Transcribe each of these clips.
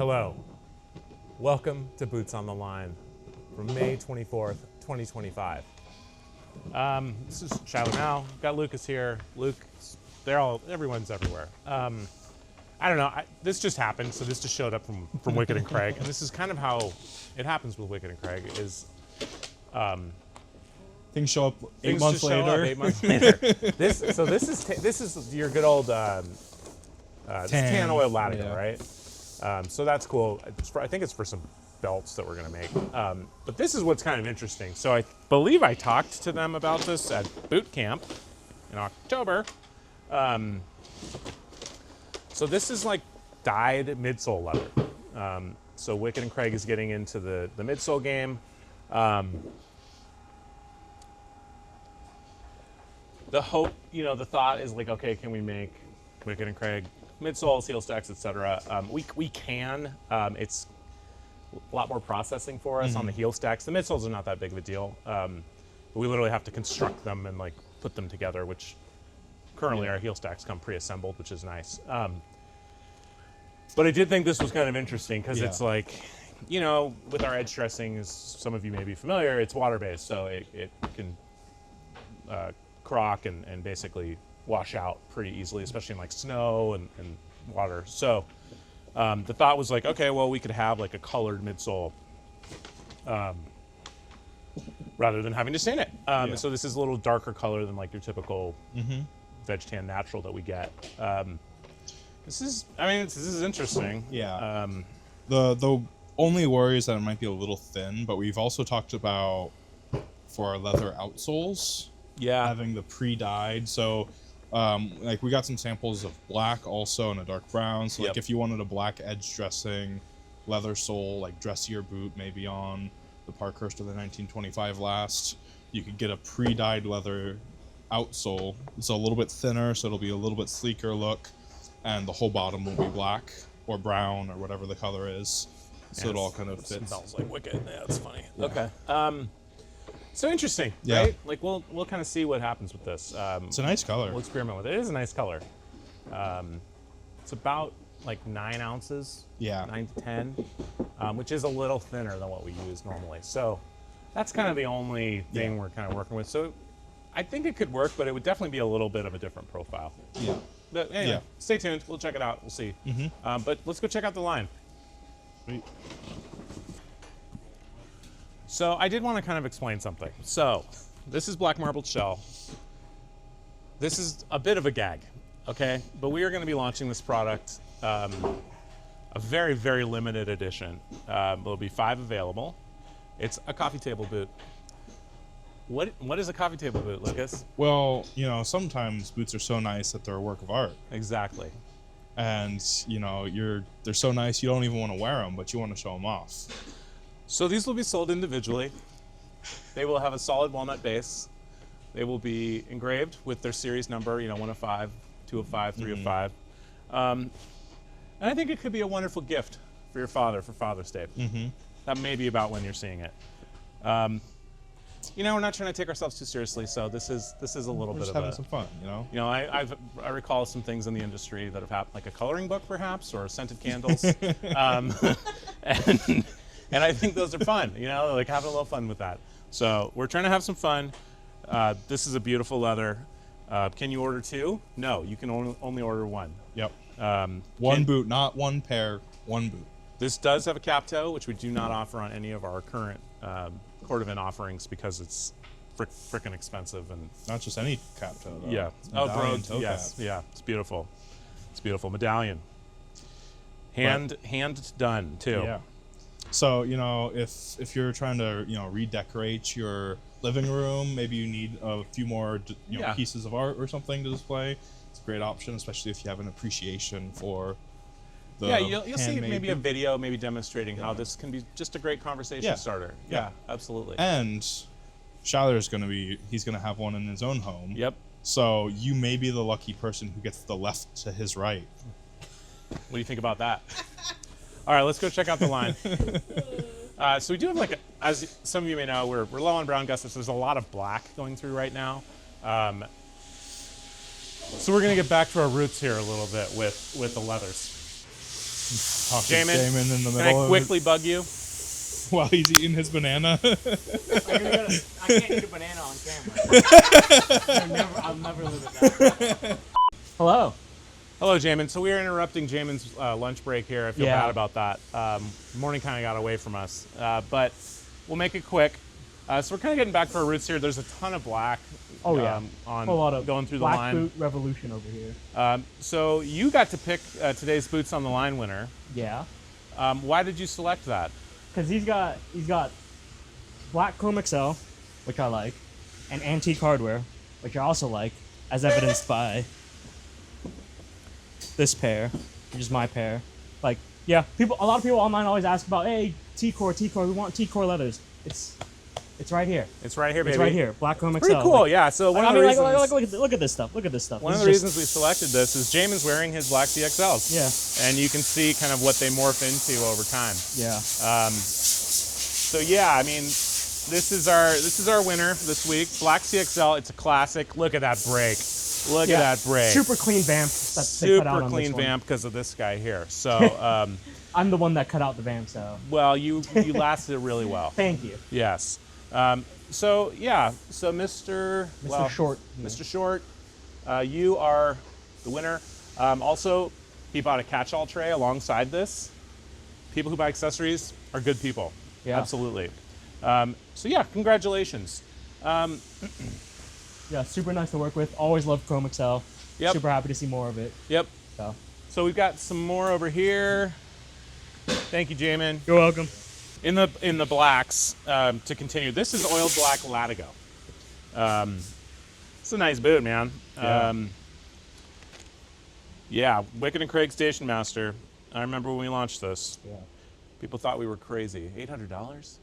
Hello. Welcome to Boots on the Line from May 24th, 2025. This is Shiloh now. Got Lucas here. Luke, everyone's everywhere. I don't know, this just happened, so this just showed up from Wicked and Craig, and this is kind of how it happens with Wicked and Craig, is things show up 8 months later. 8 months later. This is your good old tan oil latigo, right? So that's cool. I think it's for some belts that we're gonna make. But this is what's kind of interesting. So I believe I talked to them about this at boot camp in October. So this is like dyed midsole leather. So Wicked and Craig is getting into the midsole game. The hope, the thought is like, okay, can we make Wicked and Craig midsoles, heel stacks, etc.? We can. It's a lot more processing for us on the heel stacks. The midsoles are not that big of a deal. But we literally have to construct them and like put them together, which currently our heel stacks come pre-assembled, which is nice. But I did think this was kind of interesting because it's like, with our edge dressing, as some of you may be familiar, it's water-based, so it can crock and basically wash out pretty easily, especially in like snow and water. So the thought was like, okay, well, we could have like a colored midsole rather than having to stain it. So this is a little darker color than like your typical veg tan natural that we get. This is interesting. Yeah. The only worry is that it might be a little thin, but we've also talked about for our leather outsoles, having the pre-dyed. So like we got some samples of black also and a dark brown. So like if you wanted a black edge dressing leather sole, like dressier boot, maybe on the Parkhurst or the 1925 last, you could get a pre-dyed leather outsole. It's a little bit thinner, so it'll be a little bit sleeker look, and the whole bottom will be black or brown or whatever the color is. So it all kind of fits. Smells like Wicked. Yeah, that's funny. Yeah. Okay. So interesting, right? Like we'll kind of see what happens with this. It's a nice color. We'll experiment with it. It is a nice color. It's about like 9 ounces. Yeah. 9 to 10, which is a little thinner than what we use normally. So that's kind of the only thing we're kind of working with. So I think it could work, but it would definitely be a little bit of a different profile. Yeah. But anyway, stay tuned. We'll check it out. We'll see. But let's go check out the line. Sweet. So I did want to kind of explain something. So this is black marbled shell. This is a bit of a gag, okay? But we are going to be launching this product, a very, very limited edition. There'll be 5 available. It's a coffee table boot. What is a coffee table boot, Lucas? Well, sometimes boots are so nice that they're a work of art. Exactly. And they're so nice you don't even want to wear them, but you want to show them off. So these will be sold individually. They will have a solid walnut base. They will be engraved with their series number, 1 of 5, 2 of 5, 3 of 5. And I think it could be a wonderful gift for your father for Father's Day. That may be about when you're seeing it. We're not trying to take ourselves too seriously, so this is a little bit of having some fun, I recall some things in the industry that have happened, like a coloring book perhaps, or scented candles. And I think those are fun, like having a little fun with that. So we're trying to have some fun. This is a beautiful leather. Can you order 2? No, you can only order 1. Yep. One boot, not 1 pair, 1 boot. This does have a cap toe, which we do not offer on any of our current Cordovan offerings because it's frickin' expensive. And not just any cap toe, though. Yeah. Medallion toe yes. cap. Yeah. It's beautiful. It's beautiful. Medallion. Hand done too. Yeah. So if you're trying to redecorate your living room, maybe you need a few more pieces of art or something to display. It's a great option, especially if you have an appreciation for. You'll see maybe a video maybe demonstrating how this can be just a great conversation starter. Yeah, absolutely. And Shyler's he's gonna have one in his own home. Yep. So you may be the lucky person who gets the left to his right. What do you think about that? All right, let's go check out the line. So we do have as some of you may know, we're low on brown gussets. There's a lot of black going through right now. So we're gonna get back to our roots here a little bit with the leathers. Talking Jamin, Jamin in the can middle I quickly bug you? while he's eating his banana. I can't eat a banana on camera. I'll never live with that. Hello. Hello, Jamin. So we are interrupting Jamin's lunch break here. I feel bad about that. Morning kind of got away from us, but we'll make it quick. So we're kind of getting back to our roots here. There's a ton of black. Oh yeah. On a lot of going through the black line. boot revolution over here. So you got to pick today's boots on the line winner. Yeah. Why did you select that? Because he's got black Chrome XL, which I like, and antique hardware, which I also like, as evidenced by this pair, which is my pair. Like, yeah, a lot of people online always ask about, hey, T-Core, we want T-Core leathers. It's right here. It's right here, baby. It's right here. Black Chrome XL. Pretty cool, like, yeah. So one of the reasons, look at this stuff. Look at this stuff. One of the reasons we selected this is Jamin's wearing his black CXLs. Yeah. And you can see kind of what they morph into over time. Yeah. So yeah, I mean, this is our winner this week. Black CXL. It's a classic. Look at that break. Look at that break. Super clean vamp. That they cut out Super on clein this one. vamp because of this guy here. So, I'm the one that cut out the vamp, so. well, you lasted it really well. Thank you. Yes. So yeah. So Mr. Short. Mr. Short, you are the winner. Also, he bought a catch-all tray alongside this. People who buy accessories are good people. Yeah. Absolutely. So yeah, congratulations. Yeah, super nice to work with. Always loved Chrome XL. Yep. Super happy to see more of it. Yep. So we've got some more over here. Thank you, Jamin. you're welcome. In the blacks, to continue, this is oiled black Latigo. It's a nice boot, man. Yeah, Wicked and Craig Station Master. I remember when we launched this. Yeah. People thought we were crazy. $800?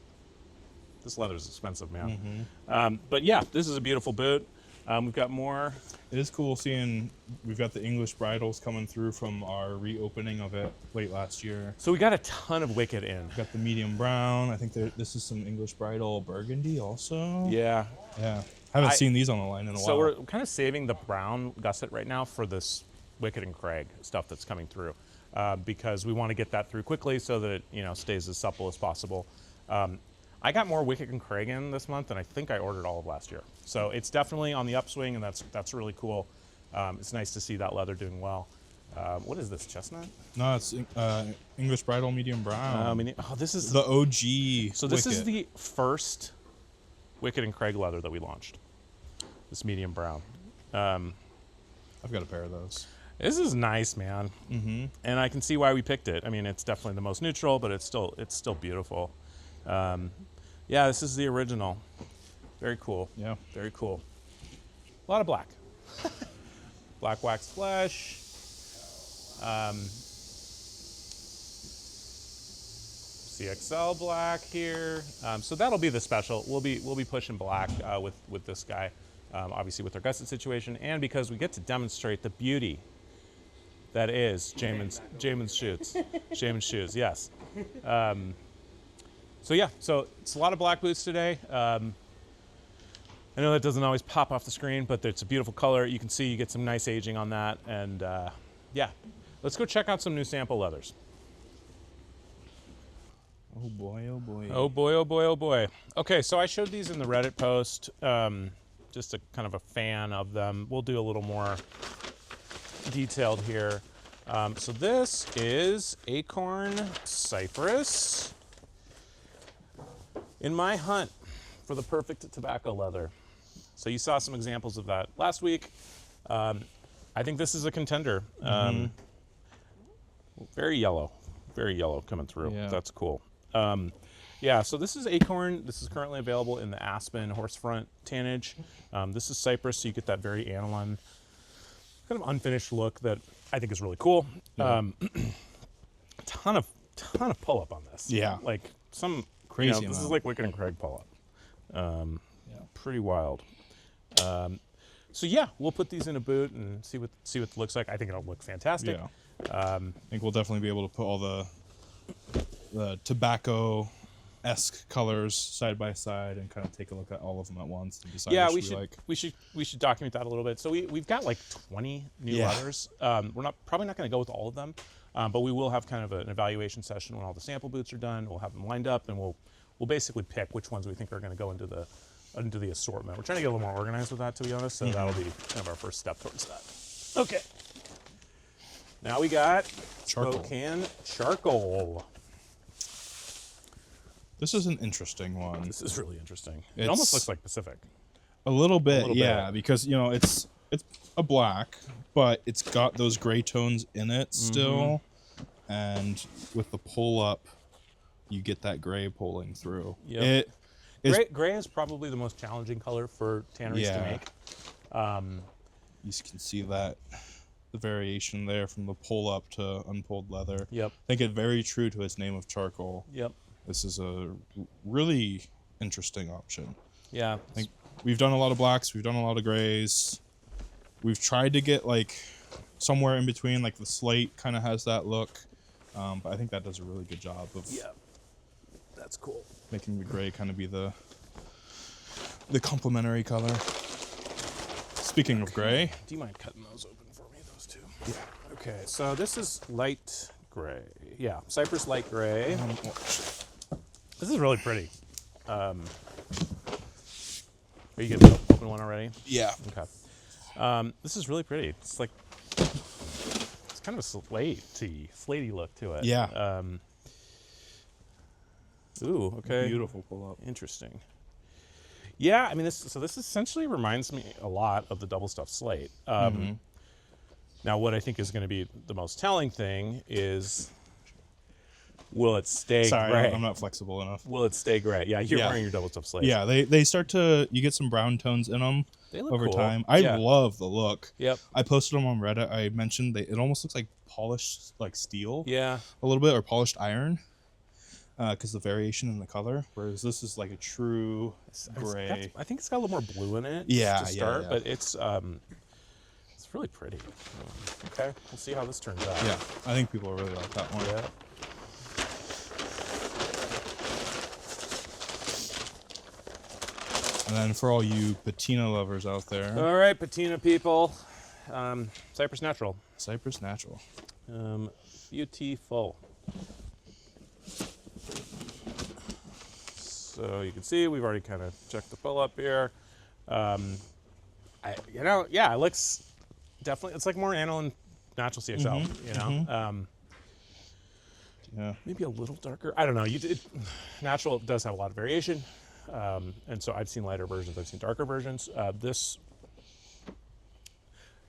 This leather's expensive, man. Mm-hmm. But yeah, this is a beautiful boot. We've got more. It is cool seeing we've got the English bridles coming through from our reopening of it late last year. So we got a ton of Wicked in. We've got the medium brown. I think this is some English bridle burgundy also. Yeah. Yeah. Haven't seen these on the line in a while. So we're kind of saving the brown gusset right now for this Wicked and Craig stuff that's coming through, because we want to get that through quickly so that it stays as supple as possible. I got more Wicked and Craig in this month than I think I ordered all of last year. So it's definitely on the upswing, and that's really cool. It's nice to see that leather doing well. What is this, chestnut? No, it's English bridle medium brown. This is the OG. So this is the first Wicked and Craig leather that we launched. This medium brown. I've got a pair of those. This is nice, man. Mm-hmm. And I can see why we picked it. I mean, it's definitely the most neutral, but it's still beautiful. Yeah, this is the original. Very cool. Yeah. Very cool. A lot of black. Black waxed flesh. CXL black here. So that'll be the special. We'll be pushing black with this guy, obviously with our gusset situation, and because we get to demonstrate the beauty that is Jamin's shoes. Jamin's shoes, yes. So yeah, so it's a lot of black boots today. I know that doesn't always pop off the screen, but it's a beautiful color. You can see you get some nice aging on that, and yeah. Let's go check out some new sample leathers. Oh boy, oh boy. Oh boy, oh boy, oh boy. Okay, so I showed these in the Reddit post, just a kind of a fan of them. We'll do a little more detailed here. So this is Acorn Cypress. In my hunt for the perfect tobacco leather. So you saw some examples of that last week. I think this is a contender. Very yellow coming through. Yeah. That's cool. Yeah, so this is Acorn. This is currently available in the Aspen Horsefront tannage. This is Cypress, so you get that very aniline, kind of unfinished look that I think is really cool. Yeah. Ton of pull-up on this. Yeah. Like some crazy this amount. is like Wicked and Craig pull-up. Yeah. Pretty wild. So yeah, we'll put these in a boot and see what it looks like. I think it'll look fantastic. Yeah. I think we'll definitely be able to put all the tobacco-esque colors side by side and kind of take a look at all of them at once and decide Yeah, which we should document that a little bit. So we've got like 20 new leathers. We're probably not going to go with all of them, But we will have kind of an evaluation session when all the sample boots are done. We'll have them lined up, and we'll basically pick which ones we think are going to go into the assortment. We're trying to get a little more organized with that, to be honest. So that'll be kind of our first step towards that. Okay. Now we got Spokane charcoal. This is an interesting one. This is really interesting. It almost looks like Pacific. A little bit, bit. because it's a black, but it's got those gray tones in it still, and with the pull up, you get that gray pulling through. Yep. Gray is probably the most challenging color for tanneries to make. You can see that the variation there from the pull up to unpulled leather. Yep. I think it very true to its name of charcoal. Yep. This is a really interesting option. Yeah. I think we've done a lot of blacks, we've done a lot of grays. We've tried to get like somewhere in between, like the slate kind of has that look. But I think that does a really good job of that's cool. Making the gray kind of be the complementary color. Speaking of gray. Do you mind cutting those open for me, those two? Yeah. Okay, so this is light gray. Yeah, Cypress light gray. This is really pretty. Are you going to open one already? Yeah. Okay. This is really pretty. It's like, it's kind of a slatey look to it. Yeah. Ooh, okay. Beautiful pull up. Interesting. Yeah, I mean, this essentially reminds me a lot of the double stuffed slate. Now, what I think is going to be the most telling thing is, will it stay gray? I'm not flexible enough. Will it stay gray? Yeah, you're wearing your double stuffed slate. Yeah, they start to, you get some brown tones in them over cool. time. I love the look. Yep. I posted them on Reddit. I mentioned it almost looks like polished like steel. Yeah. A little bit, or polished iron. Because the variation in the color, whereas this is like a true gray. I think it's got a little more blue in it. Yeah, to start, yeah. But it's really pretty. Okay, we'll see how this turns out. Yeah, I think people will really like that one. Yeah. And then for all you patina lovers out there, All right, patina people, Cypress Natural. Cypress Natural. Beautiful. So you can see we've already kind of checked the pull up here. It looks definitely, it's like more aniline natural CXL, Yeah. Maybe a little darker. I don't know. Natural does have a lot of variation. And so I've seen lighter versions, I've seen darker versions.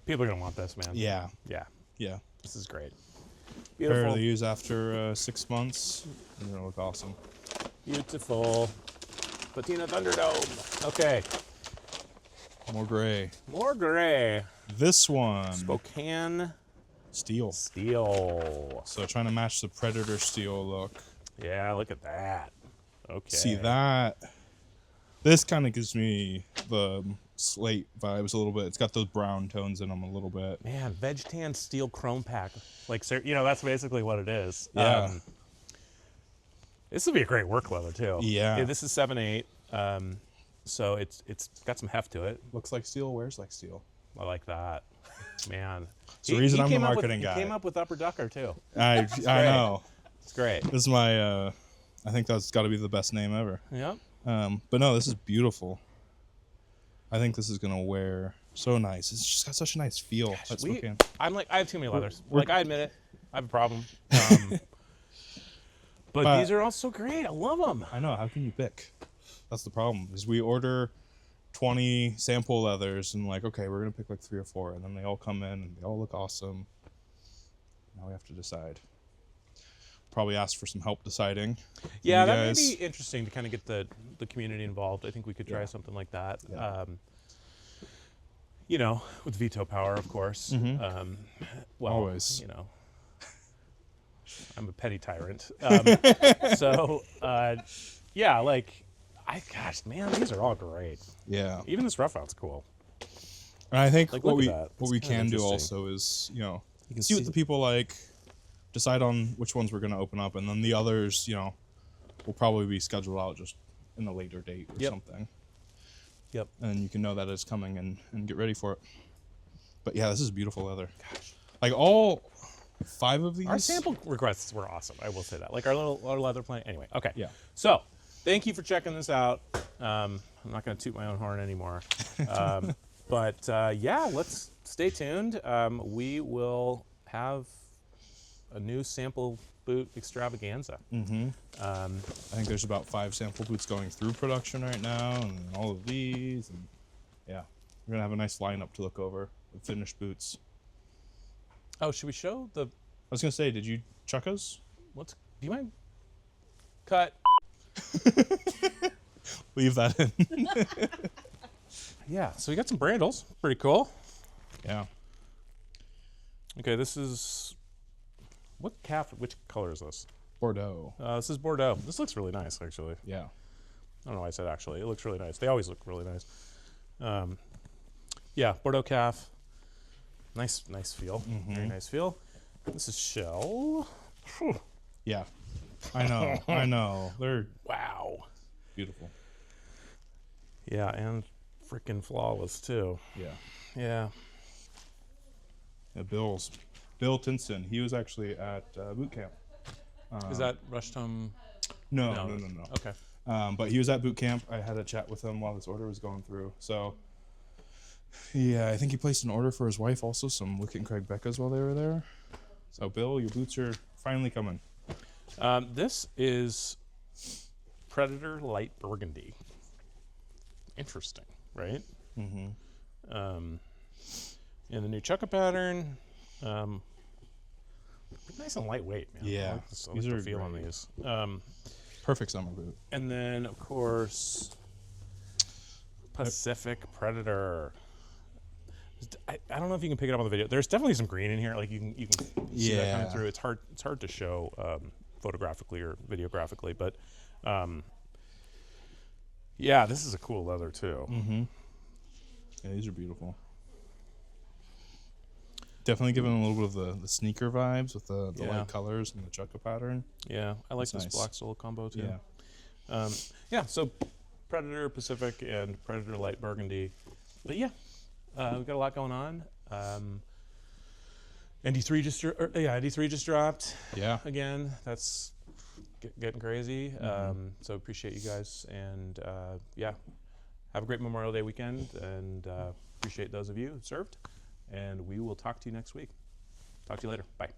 People are going to want this, man. Yeah. Yeah. Yeah. This is great. Pair Beautiful. to use after 6 months. You're going to look awesome. Beautiful. Patina Thunderdome. Okay. More gray. More gray. This one. Spokane Steel. Steel. So trying to match the Predator steel look. Yeah, look at that. Okay. See that? This kind of gives me the slate vibes a little bit. It's got those brown tones in them a little bit. Man, veg tan steel chrome pack. Like, that's basically what it is. Yeah. This would be a great work leather too. Yeah. Okay, this is 7/8. So it's got some heft to it. Looks like steel, wears like steel. I like that. Man. It's the reason I'm the marketing guy. He came up with Upper Ducker too. I know. It's great. This is my, I think that's got to be the best name ever. Yep. But no, this is beautiful. I think this is going to wear so nice. It's just got such a nice feel. I have too many leathers. I admit it. I have a problem. But these are all so great. I love them. I know. How can you pick? That's the problem. Is we order 20 sample leathers and okay, we're going to pick like 3 or 4, and then they all come in and they all look awesome. Now we have to decide. Probably ask for some help deciding. Yeah, that may be interesting to kind of get the community involved. I think we could try something like that. Yeah. With veto power, of course. Always. I'm a petty tyrant. Gosh, man, these are all great. Yeah. Even this rough out's cool. And I think Look what at we that. can do also is, you can see what the people like, decide on which ones we're going to open up, and then the others, will probably be scheduled out just in a later date or something. Yep. And you can know that it's coming and get ready for it. But yeah, this is beautiful leather. Gosh. 5 of these. Our sample requests were awesome. I will say that. Like our leather plane. Anyway, okay. Yeah. So, thank you for checking this out. I'm not going to toot my own horn anymore. But yeah, let's stay tuned. We will have a new sample boot extravaganza. I think there's about 5 sample boots going through production right now, and all of these, and yeah, we're gonna have a nice lineup to look over of finished boots. Oh, should we show the? I was gonna say, did you chuck us? Do you mind? Cut. Leave that in. Yeah. So we got some brandles. Pretty cool. Yeah. Okay, this is what calf? Which color is this? Bordeaux. This is Bordeaux. This looks really nice, actually. Yeah. I don't know why I said actually. It looks really nice. They always look really nice. Yeah, Bordeaux calf. Nice feel. Very nice feel. This is shell. Whew. Yeah. I know. I know. They're Wow. beautiful. Yeah, and freaking flawless too. Yeah. Yeah. Yeah, Bill Tinson. He was actually at boot camp. Is that Rushtome? No. Okay. But he was at boot camp. I had a chat with him while this order was going through. So, yeah, I think he placed an order for his wife also, some Wicket and Craig Beccas while they were there. So, Bill, your boots are finally coming. This is Predator Light Burgundy. Interesting, right? In the new Chukka pattern. Nice and lightweight, man. Yeah, I like this, these the are feel on great. these. Perfect summer boot. And then, of course, Pacific Predator. I don't know if you can pick it up on the video. There's definitely some green in here. Like you can see that coming through. It's hard to show photographically or videographically, but yeah, this is a cool leather too. Yeah, these are beautiful. Definitely giving a little bit of the sneaker vibes with the light colors and the Chukka pattern. Yeah, I like That's this nice. black sole combo too. Yeah. Yeah, so Predator Pacific and Predator Light Burgundy. But yeah, we've got a lot going on. ND3 just dropped. Yeah. Again, that's getting crazy. So appreciate you guys, and yeah, have a great Memorial Day weekend, and appreciate those of you who served. And we will talk to you next week. Talk to you later. Bye.